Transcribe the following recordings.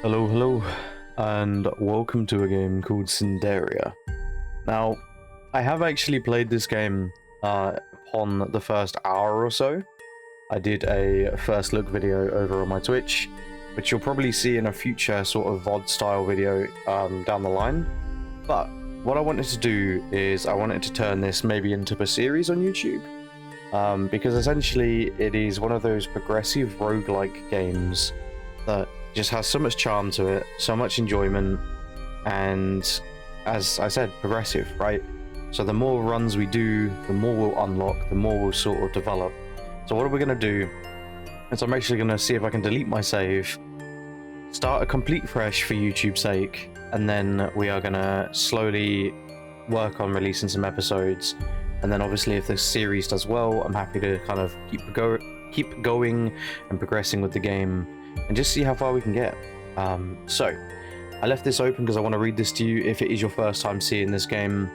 Hello, hello, and welcome to a game called Cinderia. Now, I have actually played this game upon the first hour or so. I did a first look video over on my Twitch, which you'll probably see in a future sort of VOD style video down the line. But what I wanted to do is I wanted to turn this maybe into a series on YouTube. Because essentially it is one of those progressive roguelike games that just has so much charm to it, so much enjoyment, and as I said, progressive, right? So the more runs we do, the more we'll unlock, the more we'll sort of develop. So what we're going to do is I'm actually going to see if I can delete my save, start a complete fresh for YouTube's sake, and then we are going to slowly work on releasing some episodes. And then obviously if the series does well, I'm happy to kind of keep going and progressing with the game and just see how far we can get. So I left this open because I want to read this to you. If it is your first time seeing this game,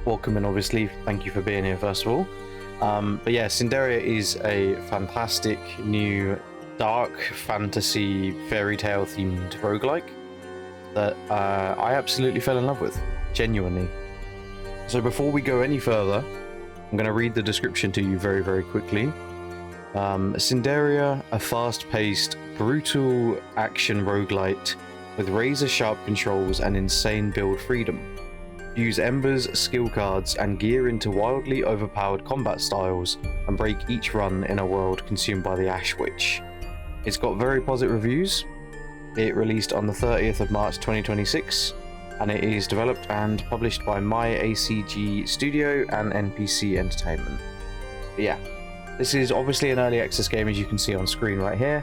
welcome, and obviously thank you for being here first of all. But yeah, Cinderia is a fantastic new dark fantasy fairy tale themed roguelike that I absolutely fell in love with, genuinely. So before we go any further, I'm going to read the description to you very, very quickly. Cinderia, a fast-paced, brutal action roguelite with razor-sharp controls and insane build freedom. Use embers, skill cards, and gear into wildly overpowered combat styles, and break each run in a world consumed by the Ash Witch. It's got very positive reviews. It released on the 30th of March 2026, and it is developed and published by MyACG Studio and NPC Entertainment. But yeah. This is obviously an early access game, as you can see on screen right here.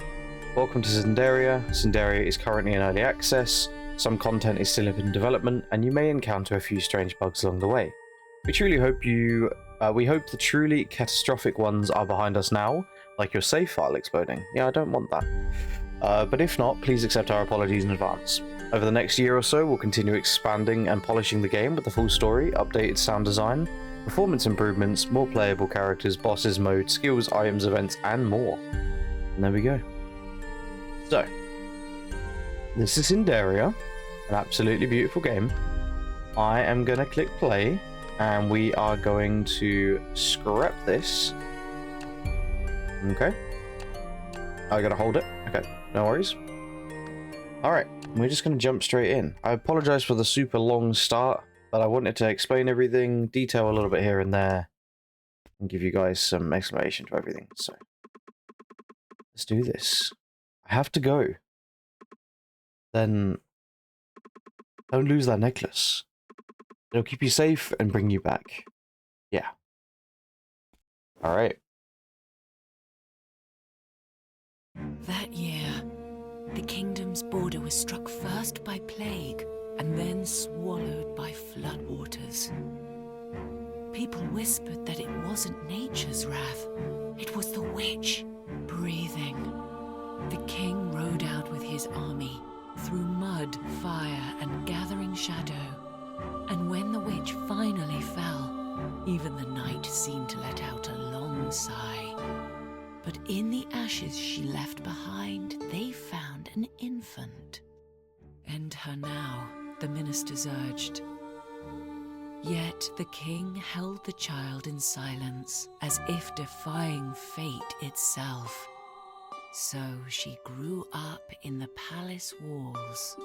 Welcome to Cinderia. Cinderia is currently in early access. Some content is still in development, and you may encounter a few strange bugs along the way. We hope the truly catastrophic ones are behind us now, like your save file exploding. Yeah, I don't want that. But if not, please accept our apologies in advance. Over the next year or so, we'll continue expanding and polishing the game with the full story, updated sound design, performance improvements, more playable characters, bosses, modes, skills, items, events, and more. And there we go. So, this is Cinderia, an absolutely beautiful game. I am going to click play, and we are going to scrap this. Okay. I gotta hold it. Okay, no worries. Alright, we're just going to jump straight in. I apologize for the super long start, but I wanted to explain everything, detail a little bit here and there, and give you guys some explanation to everything. So, let's do this. I have to go. Then, don't lose that necklace. It'll keep you safe and bring you back. Yeah. Alright. That year, the kingdom's border was struck first by plague, and then swallowed by floodwaters. People whispered that it wasn't nature's wrath, it was the witch breathing. The king rode out with his army through mud, fire, and gathering shadow. And when the witch finally fell, even the night seemed to let out a long sigh. But in the ashes she left behind, they found an infant. End her now, the ministers urged. Yet the king held the child in silence, as if defying fate itself. So she grew up in the palace walls,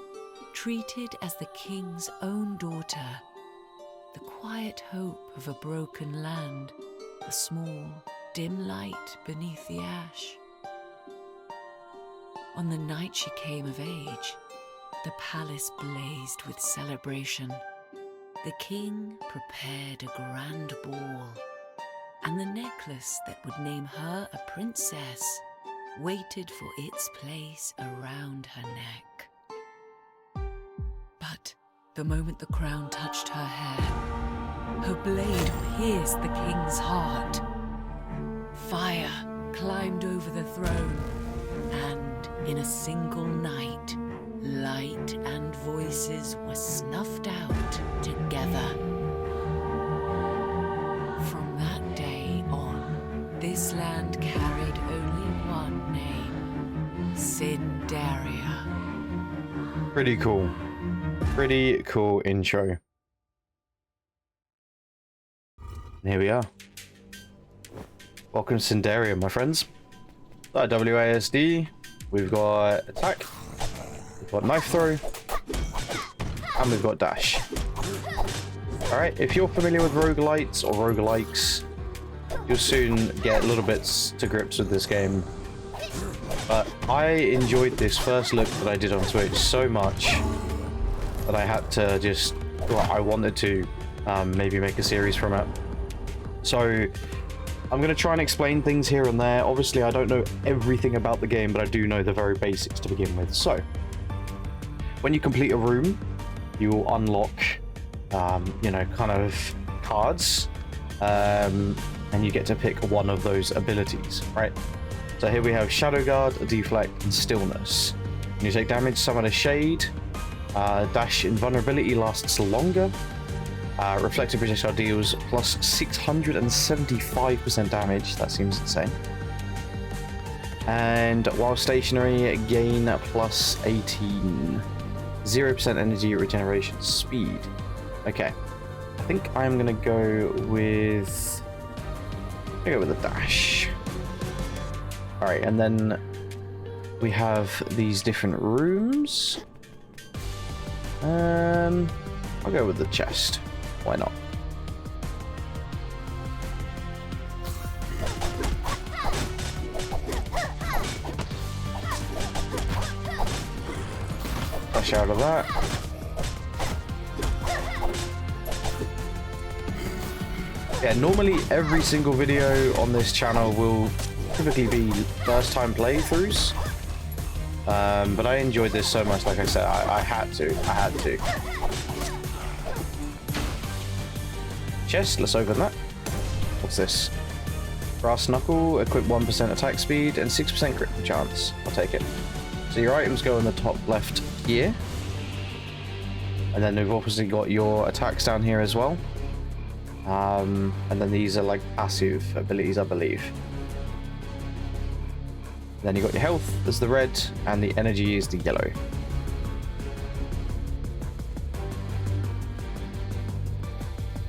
treated as the king's own daughter, the quiet hope of a broken land, a small, dim light beneath the ash. On the night she came of age, the palace blazed with celebration. The king prepared a grand ball, and the necklace that would name her a princess waited for its place around her neck. But the moment the crown touched her hair, her blade pierced the king's heart. Fire climbed over the throne, and in a single night, light and voices were snuffed out together. From that day on, this land carried only one name: Cinderia. Pretty cool. Pretty cool intro. And here we are. Welcome to Cinderia, my friends. WASD. We've got attack. We've got knife throw. And we've got dash. Alright, if you're familiar with roguelites or roguelikes, you'll soon get a little bit to grips with this game. But I enjoyed this first look that I did on Twitch so much that I had to just, well, I wanted to maybe make a series from it. So I'm going to try and explain things here and there. Obviously, I don't know everything about the game, but I do know the very basics to begin with. So when you complete a room, you will unlock, you know, kind of cards, and you get to pick one of those abilities, right? So here we have Shadow Guard, Deflect, and Stillness. When you take damage, summon a Shade. Dash Invulnerability lasts longer. Reflective Projectile deals plus 675% damage. That seems insane. And while stationary, gain plus 18. 0% energy regeneration speed. Okay. I think I'm gonna go with the dash. Alright, and then we have these different rooms. I'll go with the chest. Why not? Flush out of that. Yeah, normally every single video on this channel will typically be first time playthroughs. But I enjoyed this so much, like I said, I had to. Chest, let's open that. What's this? Brass Knuckle, equip 1% attack speed and 6% crit chance. I'll take it. So your items go in the top left here. And then we've obviously got your attacks down here as well. And then these are like passive abilities, I believe. Then you got your health as the red, and the energy is the yellow.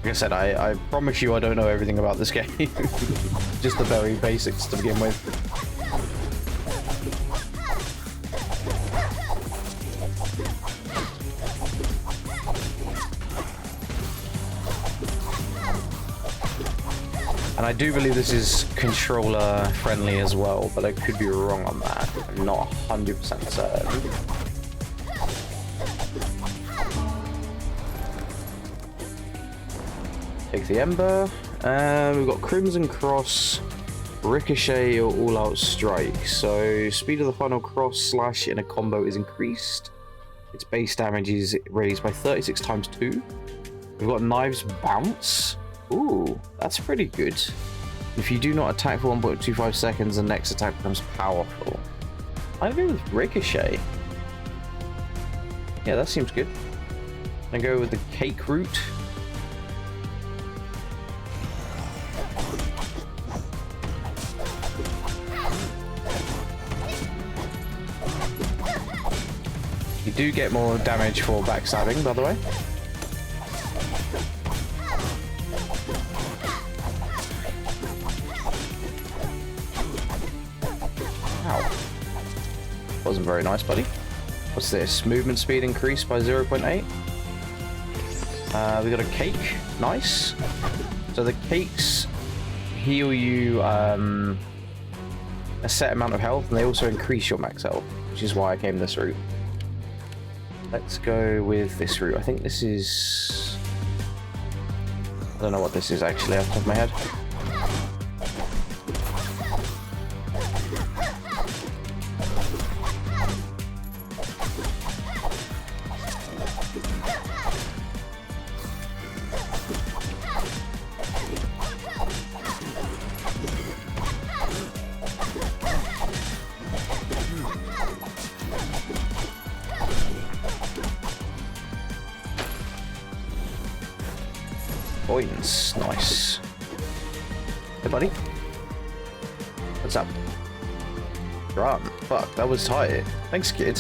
Like I said, I promise you I don't know everything about this game. Just the very basics to begin with. And I do believe this is controller friendly as well, but I could be wrong on that. I'm not 100% certain. Take the Ember. We've got Crimson Cross, Ricochet, or All Out Strike. So speed of the final cross slash in a combo is increased. Its base damage is raised by 36 times 2. We've got Knives Bounce. Ooh, that's pretty good. If you do not attack for 1.25 seconds, the next attack becomes powerful. I'm going to go with Ricochet. Yeah, that seems good. I'm going to go with the Cake Route. You do get more damage for backstabbing, by the way. Wasn't very nice, buddy. What's this? Movement speed increased by 0.8. We got a cake. Nice. So the cakes heal you a set amount of health, and they also increase your max health, which is why I came this route. Let's go with this route. I think this is... I don't know what this is actually off the top of my head. Coins, nice. Hey, buddy. What's up? Run. Fuck, that was tight. Thanks, kid.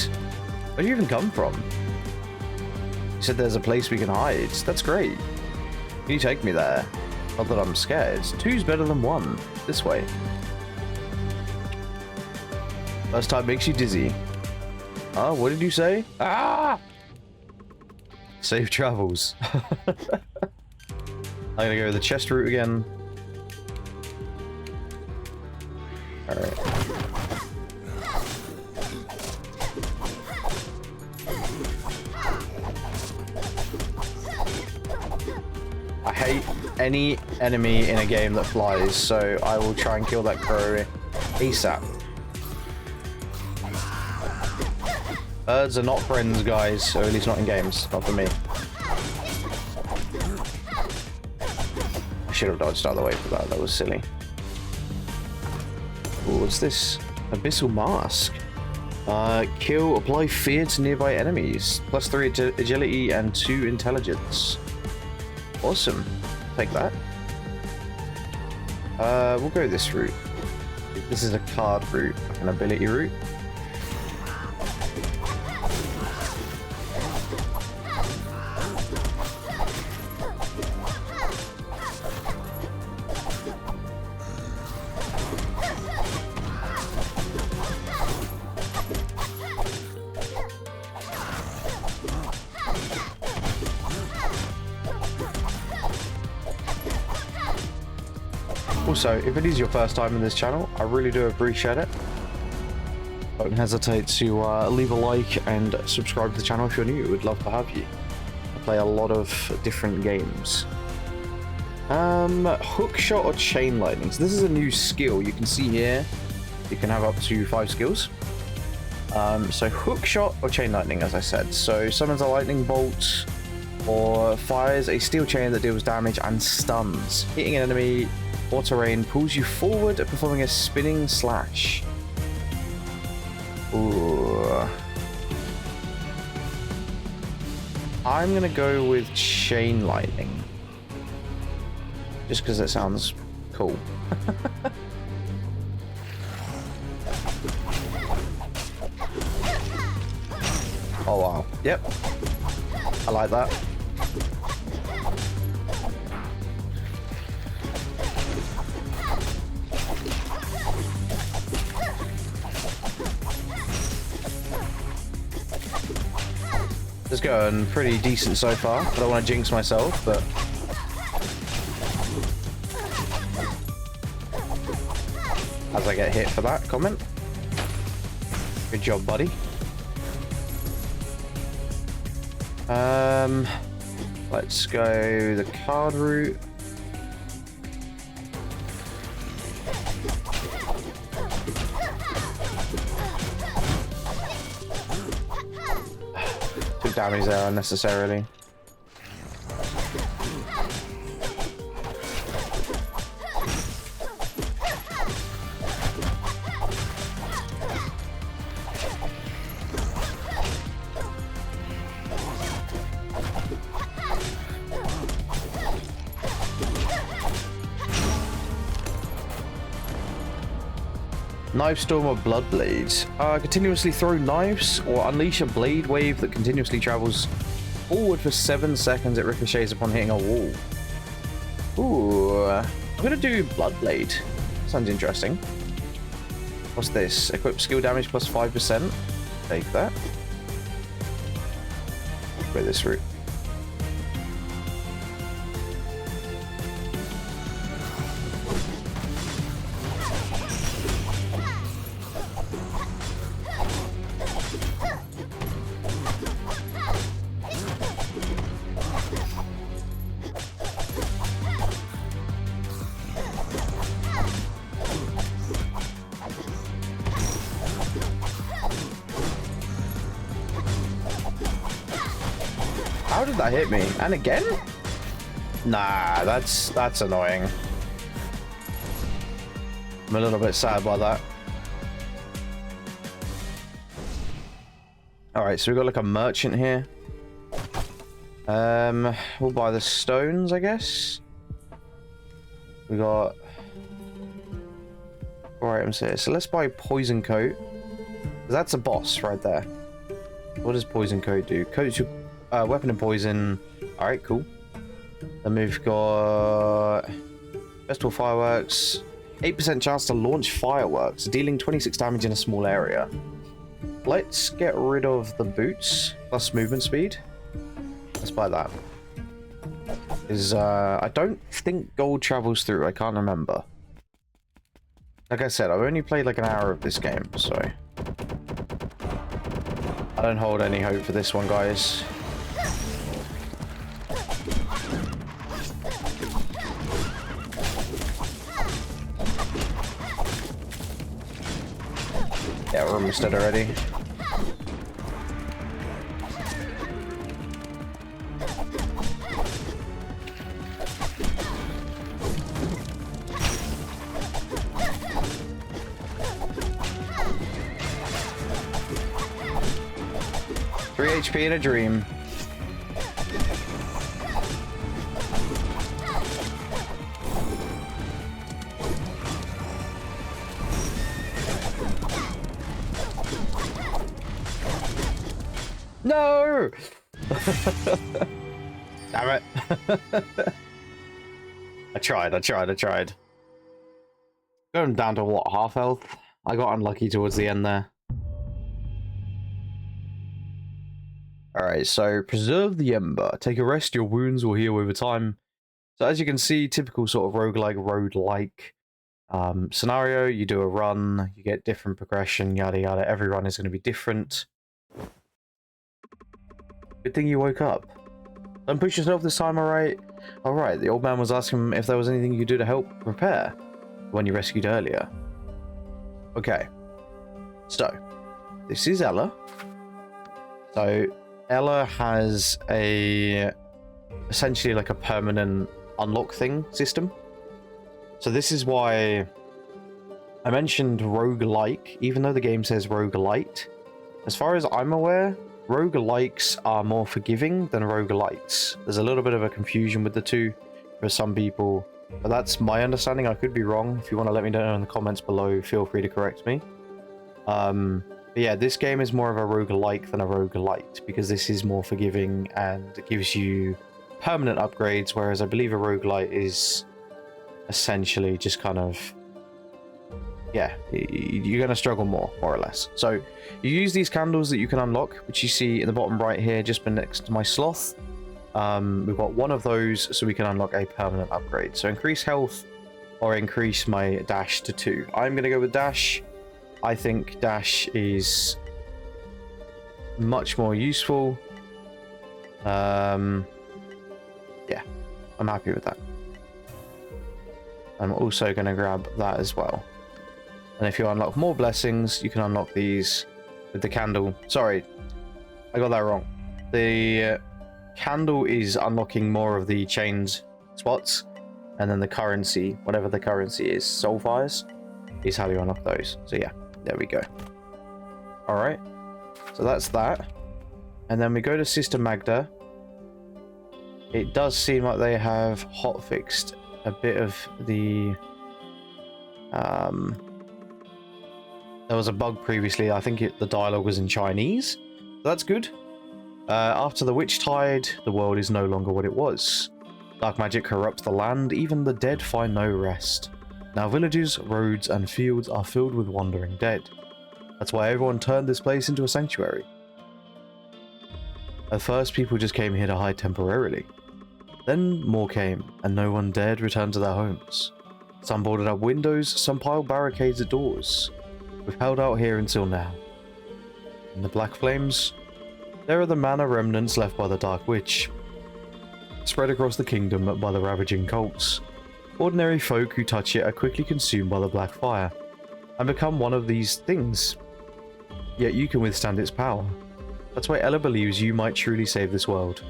Where'd you even come from? You said there's a place we can hide. That's great. Can you take me there? Not that I'm scared. Two's better than one. This way. First time makes you dizzy. Oh, what did you say? Ah! Safe travels. I'm gonna go the chest route again. Alright. I hate any enemy in a game that flies, so I will try and kill that crow ASAP. Birds are not friends, guys, or at least not in games. Not for me. I should have dodged out of the way for that. That was silly. Ooh, what's this? Abyssal Mask. Apply fear to nearby enemies. +3 agility and 2 intelligence. Awesome. Take that. We'll go this route. This is a card route, like an ability route. Also, if it is your first time in this channel, I really do appreciate it. Don't hesitate to leave a like and subscribe to the channel if you're new. We'd love to have you. I play a lot of different games. Hook shot or chain lightning. So this is a new skill. You can see here, you can have up to 5 skills. So hook shot or chain lightning, as I said. So summons a lightning bolt or fires a steel chain that deals damage and stuns. Hitting an enemy or terrain pulls you forward, performing a spinning slash. Ooh. I'm gonna go with chain lightning. Just because it sounds cool. Oh wow. Yep. I like that. It's going pretty decent so far. I don't want to jinx myself, but as I get hit for that comment. Good job, buddy. Let's go the card route. Took damage there unnecessarily. Knife Storm or Blood Blade. Continuously throw knives or unleash a blade wave that continuously travels forward for 7 seconds. It ricochets upon hitting a wall. Ooh, I'm gonna do Blood Blade. Sounds interesting. What's this? Equip skill damage plus 5%. Take that. Go this route. How did that hit me? And again? Nah, that's annoying. I'm a little bit sad by that. Alright, so we've got like a merchant here. We'll buy the stones, I guess. We got 4 items here. So let's buy poison coat. That's a boss right there. What does poison coat do? Coats your weapon and poison. Alright, cool. Then we've got festival fireworks. 8% chance to launch fireworks, dealing 26 damage in a small area. Let's get rid of the boots, plus movement speed. Let's buy that. I don't think gold travels through, I can't remember. Like I said, I've only played like an hour of this game, so I don't hold any hope for this one, guys. Yeah, we're almost dead already. HP in a dream. No! Damn it. I tried. Going down to what, half health? I got unlucky towards the end there. Alright, so preserve the ember. Take a rest, your wounds will heal over time. So as you can see, typical sort of roguelike scenario. You do a run, you get different progression, yada yada. Every run is going to be different. Good thing you woke up. Don't push yourself this time, alright? Alright, the old man was asking if there was anything you could do to help repair when you rescued earlier. Okay. So, this is Ella. So, Ella has essentially like a permanent unlock thing system. So this is why I mentioned roguelike, even though the game says roguelite. As far as I'm aware, roguelikes are more forgiving than roguelites. There's a little bit of a confusion with the two for some people, but that's my understanding. I could be wrong. If you want to let me know in the comments below, feel free to correct me. But yeah, this game is more of a roguelike than a roguelite, because this is more forgiving and it gives you permanent upgrades, whereas I believe a roguelite is essentially just kind of, yeah, you're going to struggle more or less. So you use these candles that you can unlock, which you see in the bottom right here, just next to my sloth. We've got one of those, so we can unlock a permanent upgrade. So increase health or increase my dash to 2. I'm going to go with dash. I think dash is much more useful. Yeah, I'm happy with that. I'm also going to grab that as well. And if you unlock more blessings, you can unlock these with the candle. Sorry, I got that wrong. The candle is unlocking more of the chained spots, and then the currency, whatever the currency is, soul fires, is how you unlock those. So yeah, there we go. All right, so that's that. And then we go to Sister Magda. It does seem like they have hotfixed a bit of the there was a bug previously. I think the dialogue was in Chinese, so that's good. After the witch tide, the world is no longer what it was. Dark magic corrupts the land, even the dead find no rest. Now villages, roads and fields are filled with wandering dead. That's why everyone turned this place into a sanctuary. At first, people just came here to hide temporarily. Then more came, and no one dared return to their homes. Some boarded up windows, some piled barricades at doors. We've held out here until now. In the black flames, there are the mana remnants left by the Dark Witch, spread across the kingdom by the ravaging cults. Ordinary folk who touch it are quickly consumed by the black fire, and become one of these things. Yet you can withstand its power. That's why Ella believes you might truly save this world.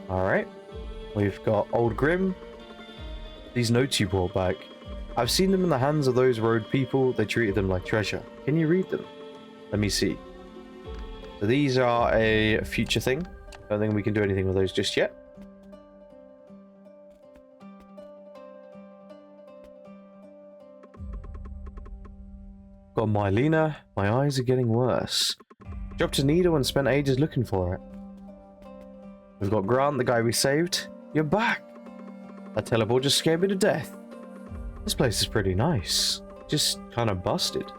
Alright, we've got Old Grim. These notes you brought back. I've seen them in the hands of those road people. They treated them like treasure. Can you read them? Let me see. So these are a future thing. I don't think we can do anything with those just yet. Got Mylena. My eyes are getting worse. Dropped a needle and spent ages looking for it. We've got Grant, the guy we saved. You're back! That teleport just scared me to death. This place is pretty nice. Just kind of busted.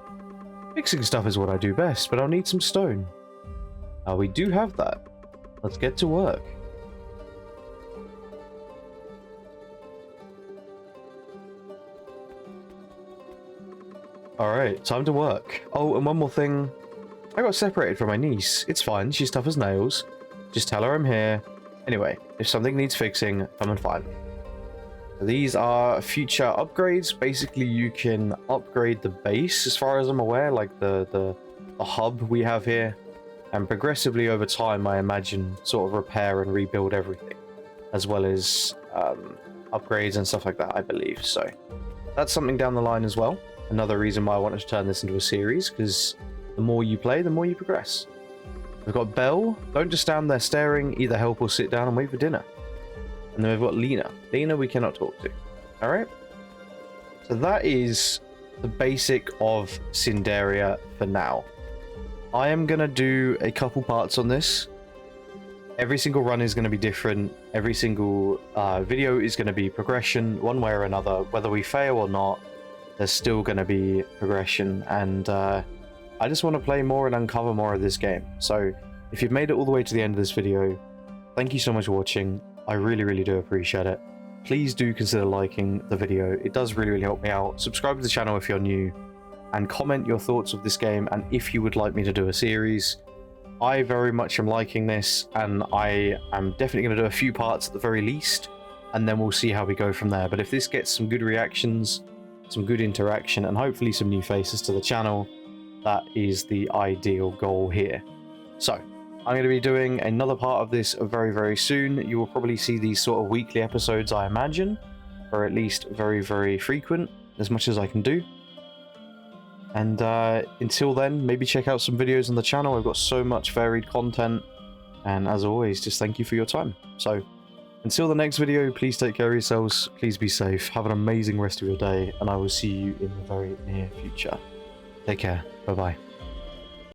Fixing stuff is what I do best, but I'll need some stone. We do have that. Let's get to work. Alright, time to work. Oh, and one more thing. I got separated from my niece. It's fine, she's tough as nails. Just tell her I'm here. Anyway, if something needs fixing, come and find me. These are future upgrades. Basically, you can upgrade the base, as far as I'm aware, like the hub we have here. And progressively over time, I imagine, sort of repair and rebuild everything. As well as upgrades and stuff like that, I believe. So, that's something down the line as well. Another reason why I wanted to turn this into a series, because the more you play, the more you progress. We've got Belle. Don't just stand there staring, either help or sit down and wait for dinner. And then we've got Lena. Lena we cannot talk to. Alright? So that is the basic of Cinderia for now. I am going to do a couple parts on this. Every single run is going to be different. Every single video is going to be progression, one way or another. Whether we fail or not, there's still going to be progression. And I just want to play more and uncover more of this game. So if you've made it all the way to the end of this video, thank you so much for watching. I really, really do appreciate it. Please do consider liking the video. It does really, really help me out. Subscribe to the channel if you're new, and comment your thoughts of this game and if you would like me to do a series. I very much am liking this, and I am definitely going to do a few parts at the very least, and then we'll see how we go from there. But if this gets some good reactions, some good interaction, and hopefully some new faces to the channel, that is the ideal goal here. So I'm going to be doing another part of this very, very soon. You will probably see these sort of weekly episodes, I imagine, or at least very, very frequent, as much as I can do. And until then, maybe check out some videos on the channel. I've got so much varied content, and as always, just thank you for your time. So until the next video, please take care of yourselves, please be safe, have an amazing rest of your day, and I will see you in the very near future. Take care, bye bye.